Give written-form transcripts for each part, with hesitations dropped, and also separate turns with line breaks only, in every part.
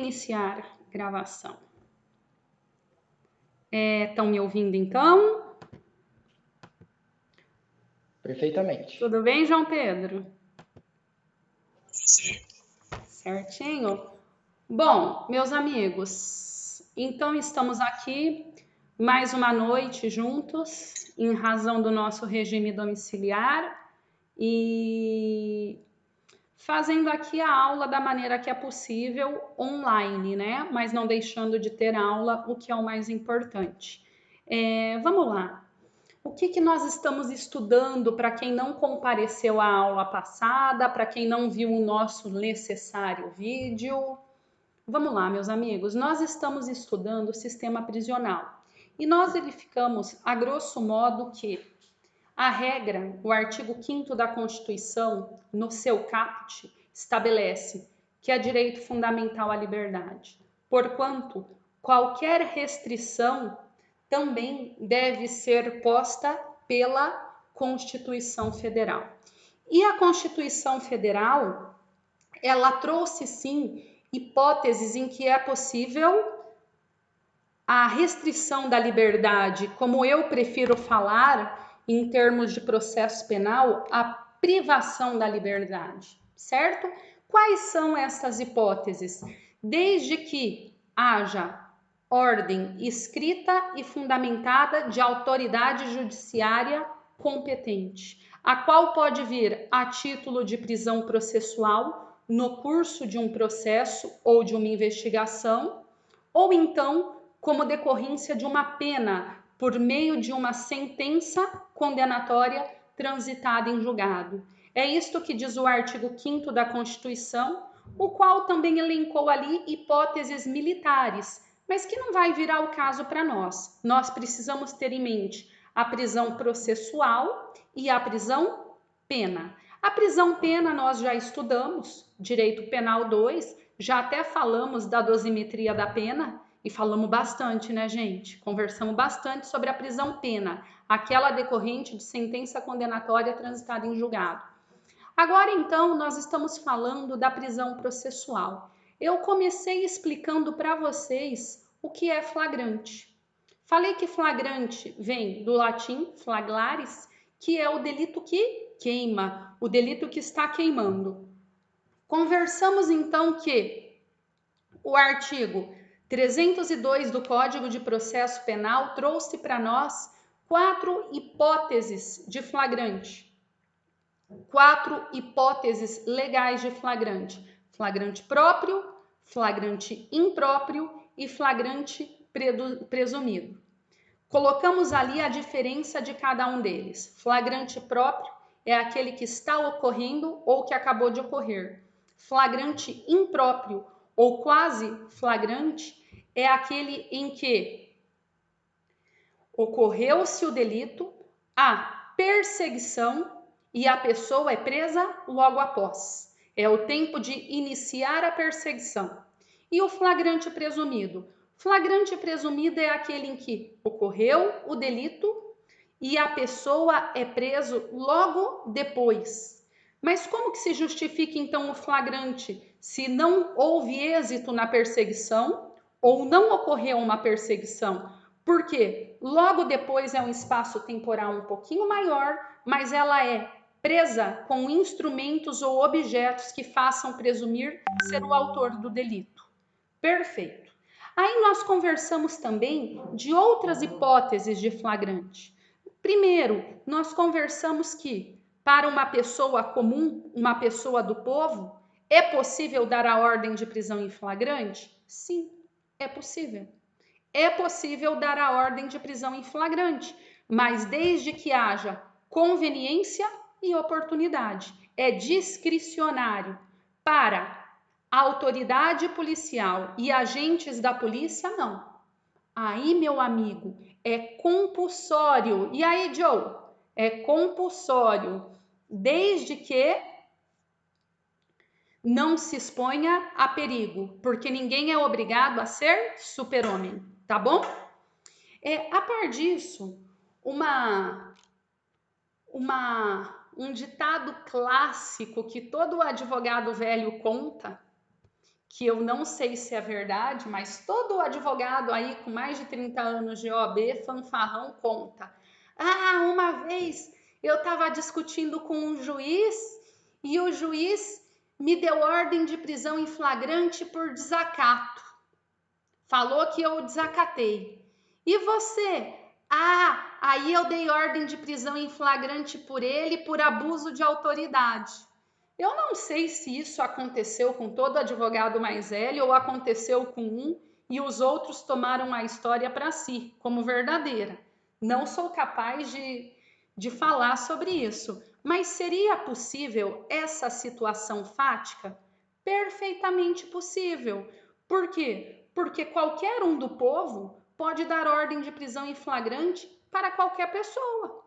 iniciar gravação. Estão me ouvindo então?
Perfeitamente.
Tudo bem, João Pedro?
Sim.
Certinho? Bom, meus amigos, então estamos aqui mais uma noite juntos, em razão do nosso regime domiciliar e fazendo aqui a aula da maneira que é possível online, né? Mas não deixando de ter aula, o que é o mais importante. Vamos lá. O que nós estamos estudando para quem não compareceu à aula passada, para quem não viu o nosso necessário vídeo? Vamos lá, meus amigos. Nós estamos estudando o sistema prisional e nós verificamos, a grosso modo, que a regra, o artigo 5º da Constituição, no seu caput, estabelece que é direito fundamental à liberdade, porquanto qualquer restrição também deve ser posta pela Constituição Federal. E a Constituição Federal, ela trouxe sim hipóteses em que é possível a restrição da liberdade, como eu prefiro falar em termos de processo penal, a privação da liberdade, certo? Quais são essas hipóteses? Desde que haja ordem escrita e fundamentada de autoridade judiciária competente, a qual pode vir a título de prisão processual no curso de um processo ou de uma investigação, ou então como decorrência de uma pena por meio de uma sentença condenatória transitada em julgado. É isto que diz o artigo 5º da Constituição, o qual também elencou ali hipóteses militares, mas que não vai virar o caso para nós. Nós precisamos ter em mente a prisão processual e a prisão pena. A prisão pena nós já estudamos, Direito Penal 2, já até falamos da dosimetria da pena e falamos bastante, né, gente? Conversamos bastante sobre a prisão pena, aquela decorrente de sentença condenatória transitada em julgado. Agora, então, nós estamos falando da prisão processual. Eu comecei explicando para vocês o que é flagrante. Falei que flagrante vem do latim flaglaris, que é o delito que queima, o delito que está queimando. Conversamos então que o artigo 302 do Código de Processo Penal trouxe para nós 4 hipóteses de flagrante. 4 hipóteses legais de flagrante: flagrante próprio, flagrante impróprio e flagrante presumido. Colocamos ali a diferença de cada um deles. Flagrante próprio é aquele que está ocorrendo ou que acabou de ocorrer. Flagrante impróprio ou quase flagrante é aquele em que ocorreu-se o delito, a perseguição e a pessoa é presa logo após. É o tempo de iniciar a perseguição. E o flagrante presumido? Flagrante presumido é aquele em que ocorreu o delito e a pessoa é preso logo depois. Mas como que se justifica então o flagrante se não houve êxito na perseguição ou não ocorreu uma perseguição? Porque logo depois é um espaço temporal um pouquinho maior, mas ela é presa com instrumentos ou objetos que façam presumir ser o autor do delito. Perfeito. Aí nós conversamos também de outras hipóteses de flagrante. Primeiro, nós conversamos que para uma pessoa comum, uma pessoa do povo, é possível dar a ordem de prisão em flagrante? Sim, é possível. É possível dar a ordem de prisão em flagrante, mas desde que haja conveniência e oportunidade. É discricionário para a autoridade policial e agentes da polícia, não. Aí, meu amigo, é compulsório. E aí, Joe? É compulsório, desde que não se exponha a perigo, porque ninguém é obrigado a ser super-homem, tá bom? A par disso, um ditado clássico que todo advogado velho conta, que eu não sei se é verdade, mas todo advogado aí com mais de 30 anos de OAB, fanfarrão, conta. Ah, uma vez eu estava discutindo com um juiz e o juiz me deu ordem de prisão em flagrante por desacato. Falou que eu desacatei. E você? Ah, aí eu dei ordem de prisão em flagrante por ele por abuso de autoridade. Eu não sei se isso aconteceu com todo advogado mais velho ou aconteceu com um e os outros tomaram a história para si, como verdadeira. Não sou capaz de falar sobre isso, mas seria possível essa situação fática? Perfeitamente possível. Por quê? Porque qualquer um do povo pode dar ordem de prisão em flagrante para qualquer pessoa,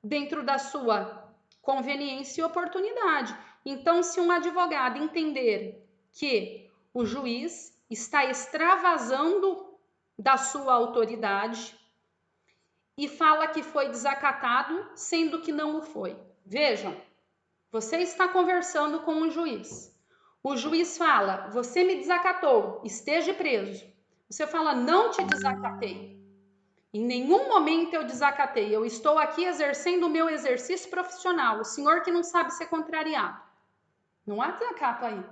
dentro da sua conveniência e oportunidade. Então, se um advogado entender que o juiz está extravasando da sua autoridade e fala que foi desacatado, sendo que não o foi. Vejam, você está conversando com um juiz. O juiz fala, você me desacatou, esteja preso. Você fala, não te desacatei. Em nenhum momento eu desacatei. Eu estou aqui exercendo o meu exercício profissional. O senhor que não sabe ser contrariado. Não há desacato aí.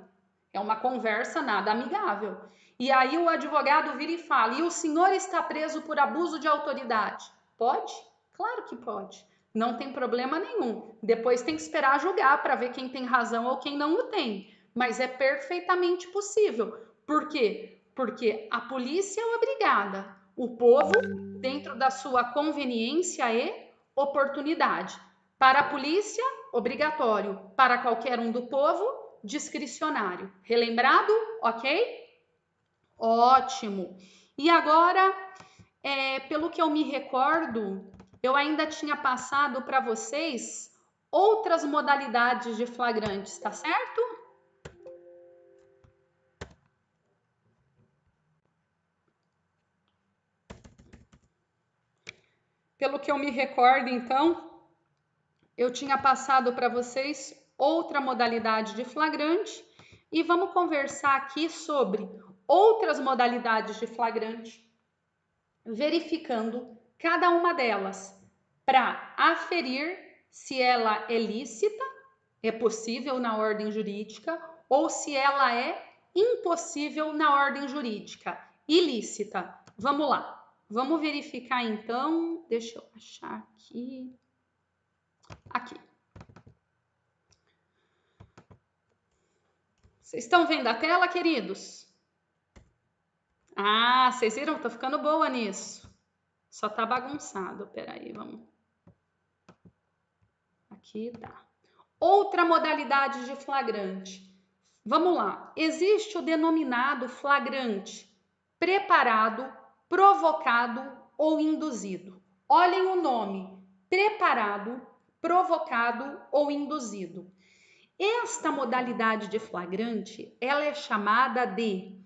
É uma conversa nada amigável. E aí o advogado vira e fala, e o senhor está preso por abuso de autoridade? Pode? Claro que pode. Não tem problema nenhum. Depois tem que esperar julgar para ver quem tem razão ou quem não o tem. Mas é perfeitamente possível. Por quê? Porque a polícia é obrigada. O povo, dentro da sua conveniência e oportunidade. Para a polícia, obrigatório. Para qualquer um do povo, discricionário. Relembrado? Ok? Ótimo. E agora, pelo que eu me recordo, eu ainda tinha passado para vocês outras modalidades de flagrantes, tá certo? Pelo que eu me recordo, então, eu tinha passado para vocês outra modalidade de flagrante e vamos conversar aqui sobre outras modalidades de flagrante, verificando cada uma delas para aferir se ela é lícita, é possível na ordem jurídica, ou se ela é impossível na ordem jurídica, ilícita. Vamos lá. Vamos verificar então, deixa eu achar aqui. Aqui. Vocês estão vendo a tela, queridos? Ah, vocês viram? Tô ficando boa nisso. Só tá bagunçado. Peraí, vamos. Aqui tá. Outra modalidade de flagrante. Vamos lá. Existe o denominado flagrante preparado, provocado ou induzido. Olhem o nome: preparado, provocado ou induzido. Esta modalidade de flagrante, ela é chamada de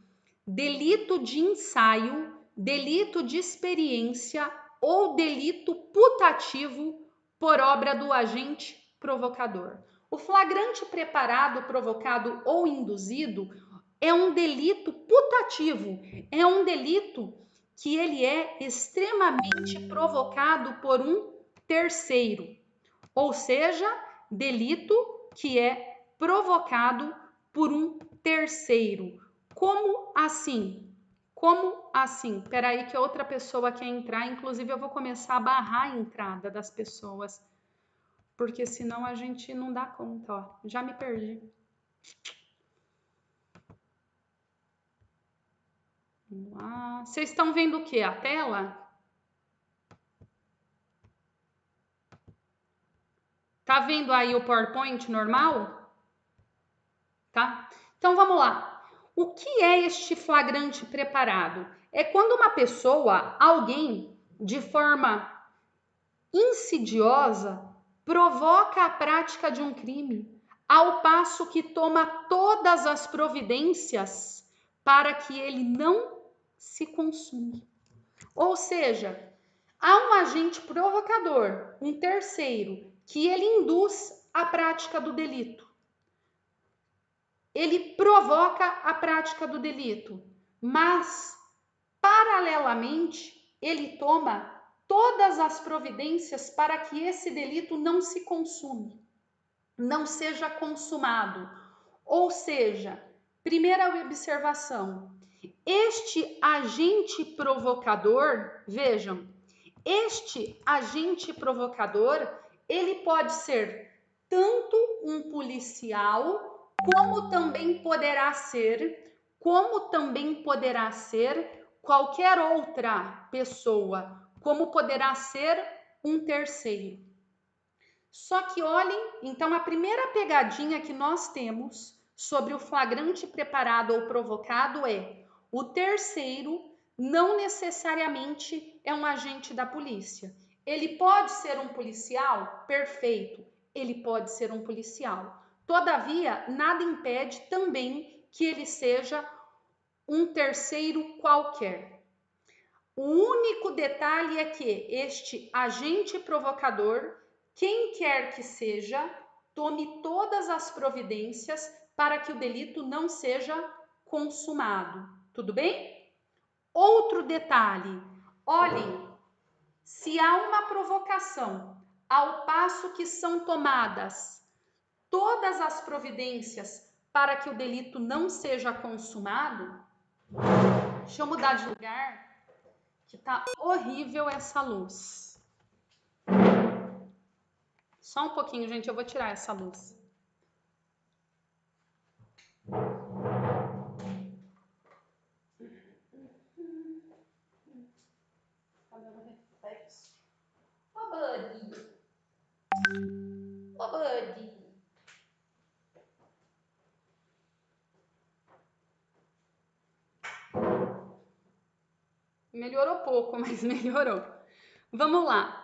delito de ensaio, delito de experiência ou delito putativo por obra do agente provocador. O flagrante preparado, provocado ou induzido é um delito putativo, é um delito que ele é extremamente provocado por um terceiro, ou seja, delito que é provocado por um terceiro. Como assim? Como assim? Peraí que outra pessoa quer entrar, inclusive eu vou começar a barrar a entrada das pessoas, porque senão a gente não dá conta, ó. Já me perdi. Vamos lá. Vocês estão vendo o que? A tela? Tá vendo aí o PowerPoint normal? Tá? Então vamos lá. O que é este flagrante preparado? É quando uma pessoa, alguém, de forma insidiosa, provoca a prática de um crime, ao passo que toma todas as providências para que ele não se consuma. Ou seja, há um agente provocador, um terceiro, que ele induz a prática do delito. ele provoca a prática do delito, mas, paralelamente, ele toma todas as providências para que esse delito não se consume, não seja consumado. Ou seja, primeira observação, este agente provocador, vejam, este agente provocador, ele pode ser tanto um policial, como também poderá ser qualquer outra pessoa, como poderá ser um terceiro. Só que olhem, então a primeira pegadinha que nós temos sobre o flagrante preparado ou provocado é: o terceiro não necessariamente é um agente da polícia. Ele pode ser um policial? Perfeito, ele pode ser um policial. Todavia, nada impede também que ele seja um terceiro qualquer. O único detalhe é que este agente provocador, quem quer que seja, tome todas as providências para que o delito não seja consumado. Tudo bem? Outro detalhe, olhem, se há uma provocação, ao passo que são tomadas todas as providências para que o delito não seja consumado, deixa eu mudar de lugar, que tá horrível essa luz. Só um pouquinho, gente, eu vou tirar essa luz. Ô, Buddy. Ô, Buddy. Melhorou pouco, mas melhorou. Vamos lá.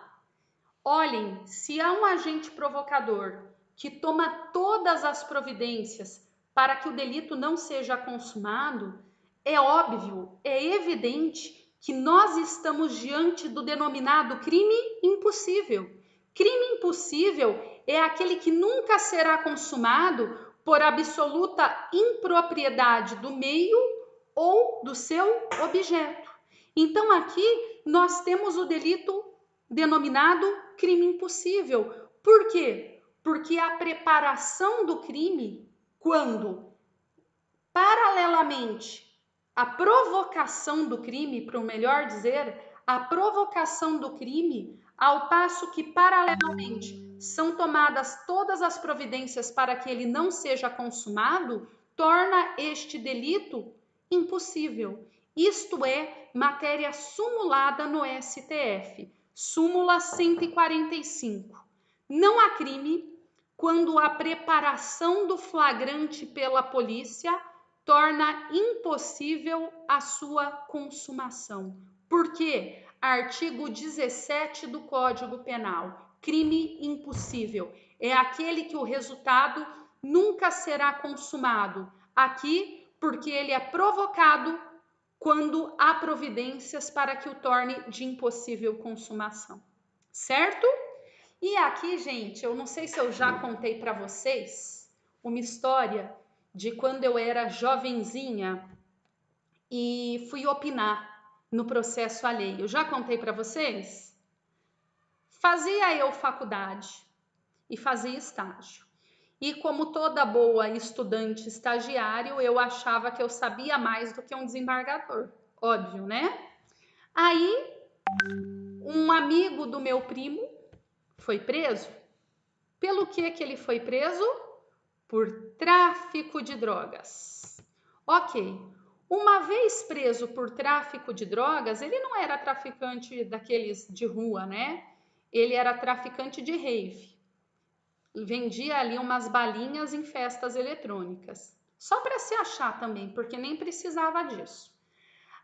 Olhem, se há um agente provocador que toma todas as providências para que o delito não seja consumado, é óbvio, é evidente que nós estamos diante do denominado crime impossível. Crime impossível é aquele que nunca será consumado por absoluta impropriedade do meio ou do seu objeto. Então, aqui nós temos o delito denominado crime impossível. Por quê? Porque a preparação do crime, quando paralelamente a provocação do crime, para o melhor dizer, a provocação do crime, ao passo que paralelamente são tomadas todas as providências para que ele não seja consumado, torna este delito impossível. Isto é matéria sumulada no STF, súmula 145. Não há crime quando a preparação do flagrante pela polícia torna impossível a sua consumação. Por quê? Artigo 17 do Código Penal. Crime impossível é aquele que o resultado nunca será consumado. Aqui, porque ele é provocado quando há providências para que o torne de impossível consumação. Certo? E aqui, gente, eu não sei se eu já contei para vocês uma história de quando eu era jovenzinha e fui opinar no processo alheio. Já contei para vocês? Fazia eu faculdade e fazia estágio. E como toda boa estudante estagiário, eu achava que eu sabia mais do que um desembargador. Óbvio, né? Aí, um amigo do meu primo foi preso. Pelo que ele foi preso? Por tráfico de drogas. Ok, uma vez preso por tráfico de drogas, ele não era traficante daqueles de rua, né? Ele era traficante de rave. Vendia ali umas balinhas em festas eletrônicas. Só para se achar também, porque nem precisava disso.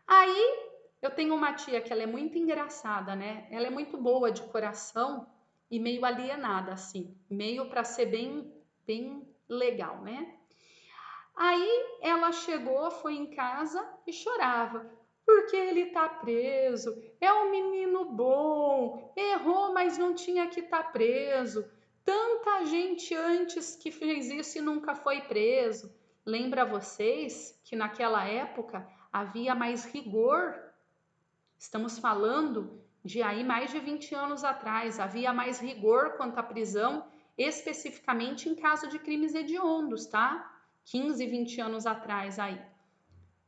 Aí, eu tenho uma tia que ela é muito engraçada, né? Ela é muito boa de coração e meio alienada, assim. Meio para ser bem legal, né? Aí ela chegou, foi em casa e chorava. Porque ele tá preso, é um menino bom, errou, mas não tinha que estar preso. Tanta gente antes que fez isso e nunca foi preso. Lembra vocês que naquela época havia mais rigor? Estamos falando de aí mais de 20 anos atrás, havia mais rigor quanto à prisão, especificamente em caso de crimes hediondos, tá? 15, 20 anos atrás aí.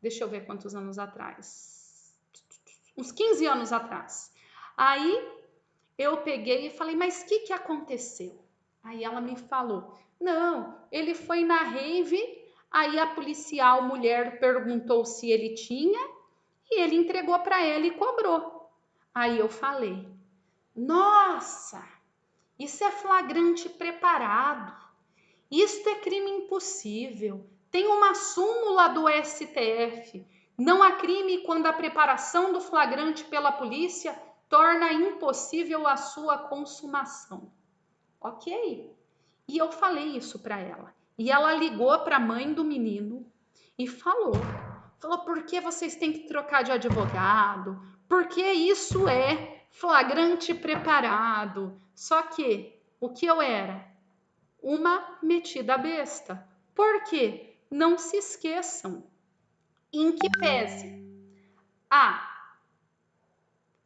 Deixa eu ver quantos anos atrás. Uns 15 anos atrás. Aí eu peguei e falei, mas o que aconteceu? Aí ela me falou, não, ele foi na rave, aí a policial mulher perguntou se ele tinha e ele entregou para ela e cobrou. Aí eu falei, nossa, isso é flagrante preparado, isto é crime impossível, tem uma súmula do STF, não há crime quando a preparação do flagrante pela polícia torna impossível a sua consumação. Ok. E eu falei isso para ela. E ela ligou para a mãe do menino e falou, por que vocês têm que trocar de advogado? Porque isso é flagrante preparado. Só que o que eu era? Uma metida besta. Por quê? Não se esqueçam. Em que pese a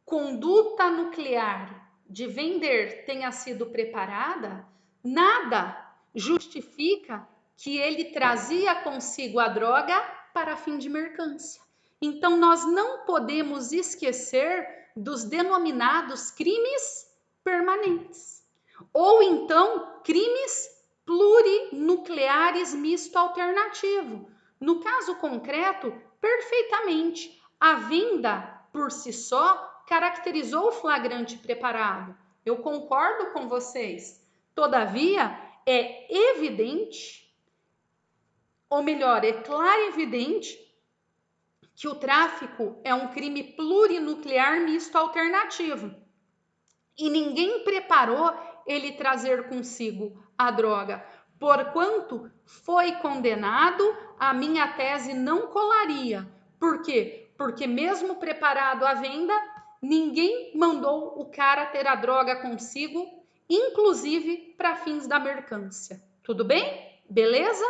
conduta nuclear de vender tenha sido preparada, nada justifica que ele trazia consigo a droga para fim de mercância. Então, nós não podemos esquecer dos denominados crimes permanentes, ou então crimes plurinucleares misto alternativo. No caso concreto, perfeitamente, a venda por si só caracterizou o flagrante preparado. Eu concordo com vocês. Todavia, é evidente, ou melhor, é claro e evidente que o tráfico é um crime plurinuclear misto alternativo. E ninguém preparou ele trazer consigo a droga. Porquanto foi condenado, a minha tese não colaria. Por quê? Porque mesmo preparado à venda, ninguém mandou o cara ter a droga consigo, inclusive para fins da mercância. Tudo bem? Beleza?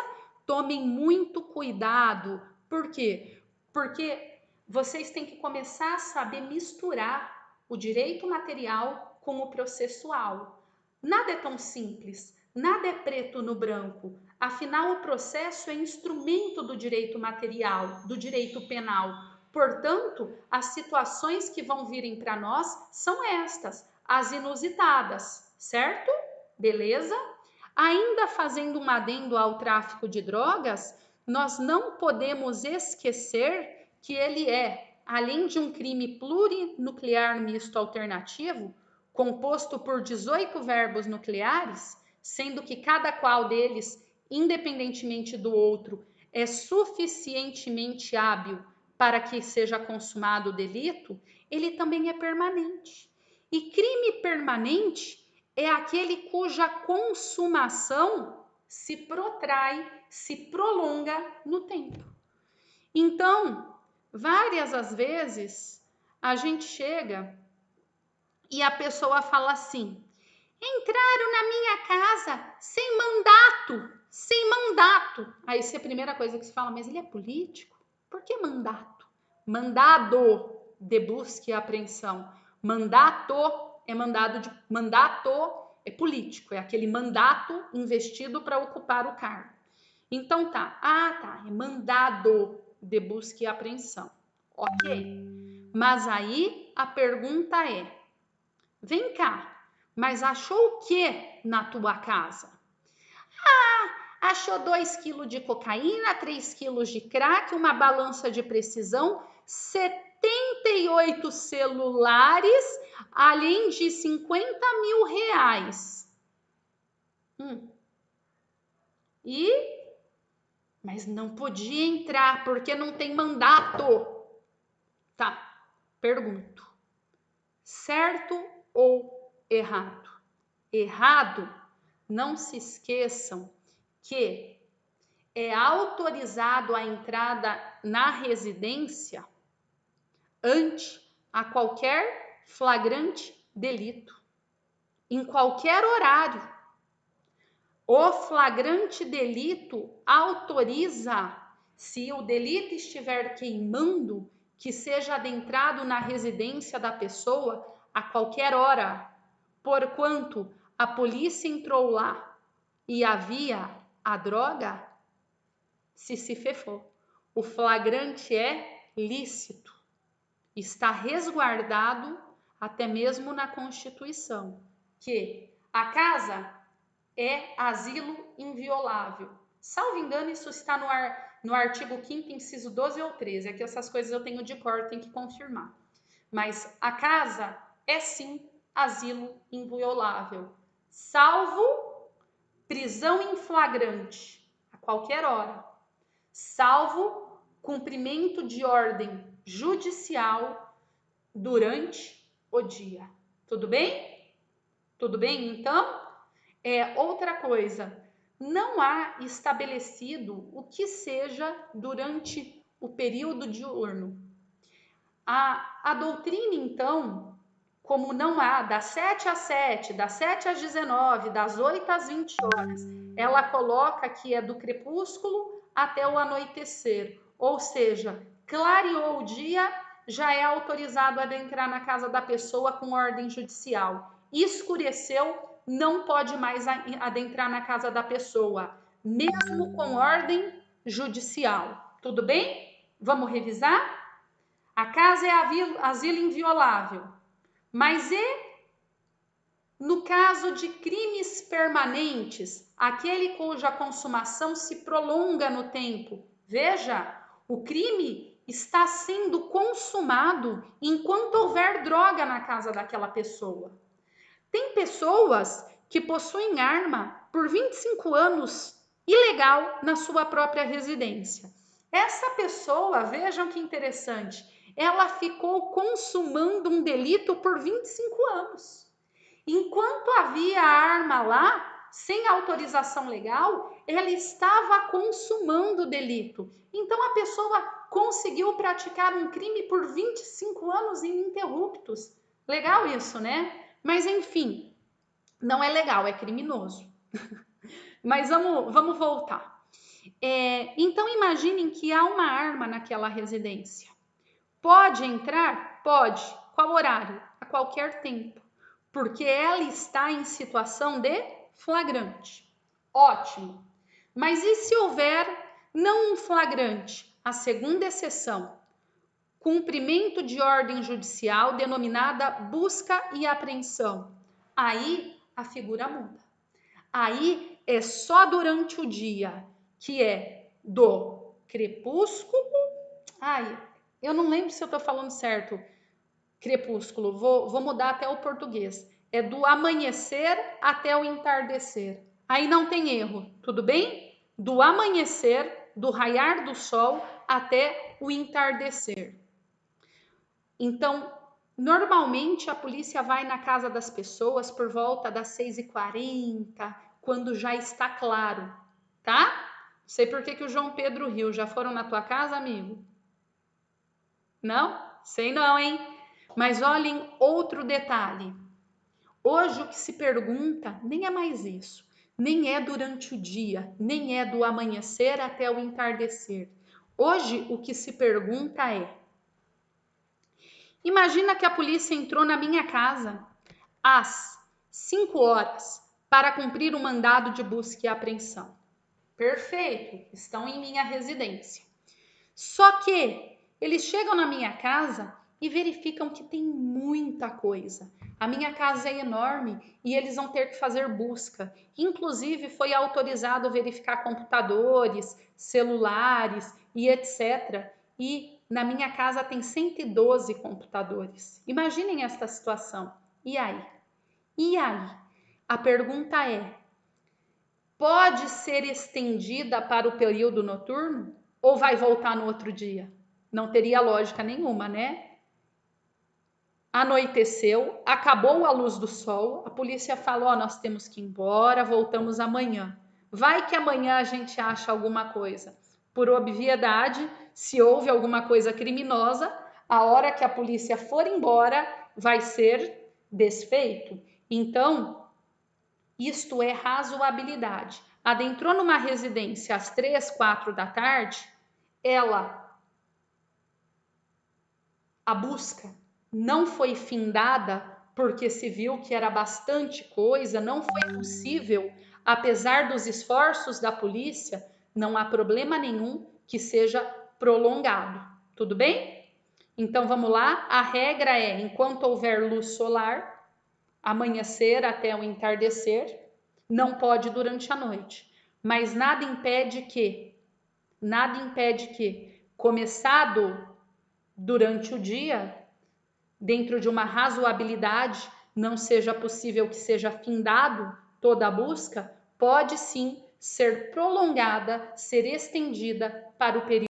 Tomem muito cuidado. Por quê? Porque vocês têm que começar a saber misturar o direito material com o processual. Nada é tão simples, nada é preto no branco. Afinal, o processo é instrumento do direito material, do direito penal. Portanto, as situações que vão virem para nós são estas, as inusitadas, certo? Beleza? Ainda fazendo um adendo ao tráfico de drogas, nós não podemos esquecer que ele é, além de um crime plurinuclear misto alternativo, composto por 18 verbos nucleares, sendo que cada qual deles, independentemente do outro, é suficientemente hábil para que seja consumado o delito, ele também é permanente. E crime permanente é aquele cuja consumação se protrai, se prolonga no tempo. Então, várias as vezes, a gente chega e a pessoa fala assim, entraram na minha casa sem mandato, sem mandato. Aí a primeira coisa que se fala, mas ele é político? Por que mandato? Mandado de busca e apreensão. Mandato é mandato é político, é aquele mandato investido para ocupar o cargo. Então tá, é mandado de busca e apreensão. Ok. Mas aí a pergunta é, vem cá, mas achou o que na tua casa? Achou 2 quilos de cocaína, 3 quilos de crack, uma balança de precisão, 78 celulares, além de 50 mil reais. Mas não podia entrar porque não tem mandato. Tá, pergunto. Certo ou errado? Errado, não se esqueçam que é autorizado a entrada na residência ante a qualquer flagrante delito, em qualquer horário. O flagrante delito autoriza, se o delito estiver queimando, que seja adentrado na residência da pessoa a qualquer hora, porquanto a polícia entrou lá e havia a droga, se fefou. O flagrante é lícito, está resguardado até mesmo na Constituição, que a casa é asilo inviolável. Salvo engano, isso está no artigo 5º, inciso 12 ou 13. É que essas coisas eu tenho de cor, tenho que confirmar. Mas a casa é sim asilo inviolável, salvo prisão em flagrante, a qualquer hora, salvo cumprimento de ordem judicial durante o dia. Tudo bem? Tudo bem, então? Outra coisa, não há estabelecido o que seja durante o período diurno. A doutrina, então, como não há das 7 às 7, das 7 às 19, das 8 às 20 horas, ela coloca que é do crepúsculo até o anoitecer, ou seja, clareou o dia, já é autorizado adentrar na casa da pessoa com ordem judicial. Escureceu, não pode mais adentrar na casa da pessoa, mesmo com ordem judicial. Tudo bem? Vamos revisar? A casa é asilo inviolável. Mas e no caso de crimes permanentes, aquele cuja consumação se prolonga no tempo? Veja, o crime está sendo consumado enquanto houver droga na casa daquela pessoa. Tem pessoas que possuem arma por 25 anos ilegal na sua própria residência. Essa pessoa, vejam que interessante, ela ficou consumando um delito por 25 anos. Enquanto havia a arma lá, sem autorização legal, ela estava consumando o delito. Então a pessoa conseguiu praticar um crime por 25 anos ininterruptos. Legal isso, né? Mas enfim, não é legal, é criminoso. Mas vamos voltar. Então imaginem que há uma arma naquela residência. Pode entrar? Pode. Qual horário? A qualquer tempo. Porque ela está em situação de flagrante. Ótimo. Mas e se houver não um flagrante? A segunda exceção. Cumprimento de ordem judicial denominada busca e apreensão. Aí a figura muda. Aí é só durante o dia, que é do crepúsculo. Eu não lembro se eu estou falando certo. Crepúsculo, vou mudar até o português. É do amanhecer até o entardecer. Aí não tem erro, tudo bem? Do amanhecer, do raiar do sol até o entardecer. Então, normalmente a polícia vai na casa das pessoas por volta das 6h40, quando já está claro, tá? Não sei por que o João Pedro riu. Já foram na tua casa, amigo? Não? Sei não, hein? Mas olhem outro detalhe. Hoje o que se pergunta nem é mais isso. Nem é durante o dia, nem é do amanhecer até o entardecer. Hoje o que se pergunta é: imagina que a polícia entrou na minha casa às 5 horas para cumprir o mandado de busca e apreensão. Perfeito, estão em minha residência. Só que eles chegam na minha casa e verificam que tem muita coisa. A minha casa é enorme e eles vão ter que fazer busca. Inclusive, foi autorizado verificar computadores, celulares e etc. E na minha casa tem 112 computadores. Imaginem esta situação. E aí? E aí? A pergunta é: pode ser estendida para o período noturno ou vai voltar no outro dia? Não teria lógica nenhuma, né? Anoiteceu, acabou a luz do sol, a polícia falou: nós temos que ir embora, voltamos amanhã. Vai que amanhã a gente acha alguma coisa. Por obviedade, se houve alguma coisa criminosa, a hora que a polícia for embora vai ser desfeito. Então, Isto é razoabilidade. Adentrou numa residência às 3, 4 da tarde, a busca não foi findada porque se viu que era bastante coisa, não foi possível, apesar dos esforços da polícia, não há problema nenhum que seja prolongado. Tudo bem? Então vamos lá, a regra é, enquanto houver luz solar, amanhecer até o entardecer, não pode durante a noite. Mas nada impede que, começado durante o dia, dentro de uma razoabilidade, não seja possível que seja findado toda a busca, pode sim ser prolongada, ser estendida para o período